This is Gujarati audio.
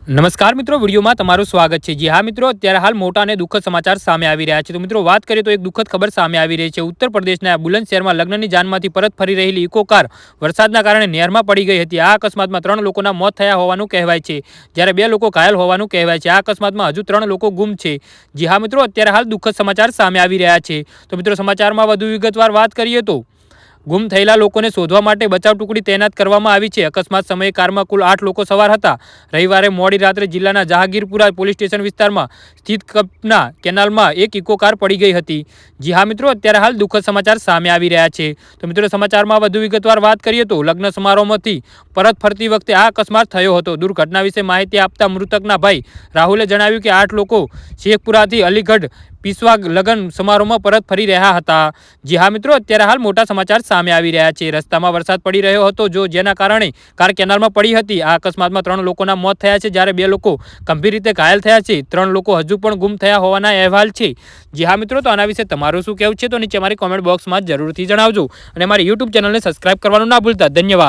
નમસ્કાર મિત્રો, વિડીયોમાં તમારું સ્વાગત છે। જી હા મિત્રો, અત્યારે હાલ મોટા અને દુઃખદ સમાચાર સામે આવી રહ્યા છે। તો મિત્રો વાત કરીએ તો એક દુઃખદ ખબર સામે આવી રહી છે। ઉત્તર પ્રદેશના બુલંદ શહેરમાં લગ્નની જાનમાંથી પરત ફરી રહેલી ઇકો કાર વરસાદના કારણે નહેરમાં પડી ગઈ હતી। આ અકસ્માતમાં 3 લોકોના મોત થયા હોવાનું કહેવાય છે, જ્યારે 2 લોકો ઘાયલ હોવાનું કહેવાય છે। આ અકસ્માતમાં હજુ 3 લોકો ગુમ છે। જી હા મિત્રો, અત્યારે હાલ દુઃખદ સમાચાર સામે આવી રહ્યા છે। તો મિત્રો સમાચારમાં વધુ વિગતવાર વાત કરીએ તો ગુમ થયેલા લોકોને શોધવા માટે બચાવ ટુકડી તૈનાત કરવામાં આવી છે। અકસ્માત સમયે કારમાં કુલ 8 લોકો સવાર હતા। રવિવારે મોડી રાત્રે જિલ્લાના જહાંગીરપુરા પોલીસ સ્ટેશન વિસ્તારમાં સ્થિત કપના કેનાલમાં એક ઇકો કાર પડી ગઈ હતી। જી હા મિત્રો, અત્યારે હાલ દુઃખદ સમાચાર સામે આવી રહ્યા છે। તો મિત્રો સમાચારમાં વધુ વિગતવાર વાત કરીએ તો લગ્ન સમારોહમાંથી પરત ફરતી વખતે આ અકસ્માત થયો હતો। દુર્ઘટના વિશે માહિતી આપતા મૃતકના ભાઈ રાહુલે જણાવ્યું કે 8 લોકો શેખપુરાથી અલીગઢ પીસવા લગ્ન સમારોહમાં પરત ફરી રહ્યા હતા। જી હા મિત્રો, અત્યારે હાલ મોટા સમાચાર સામે આવી રહ્યા છે। રસ્તામાં વરસાદ પડી રહ્યો હતો, જેના કારણે કાર કેનાલમાં પડી હતી। આ અકસ્માતમાં 3 લોકોના મોત થયા છે, જ્યારે 2 લોકો ગંભીર રીતે ઘાયલ થયા છે। 3 લોકો હજુ પણ ગુમ થયા હોવાના અહેવાલ છે। જી હા મિત્રો, તો આના વિશે તમારું શું કહેવું છે તો નીચે મારી કોમેન્ટ બોક્સમાં જરૂરથી જણાવજો અને મારી યુટ્યુબ ચેનલને સબસ્ક્રાઇબ કરવાનું ના ભૂલતા। ધન્યવાદ।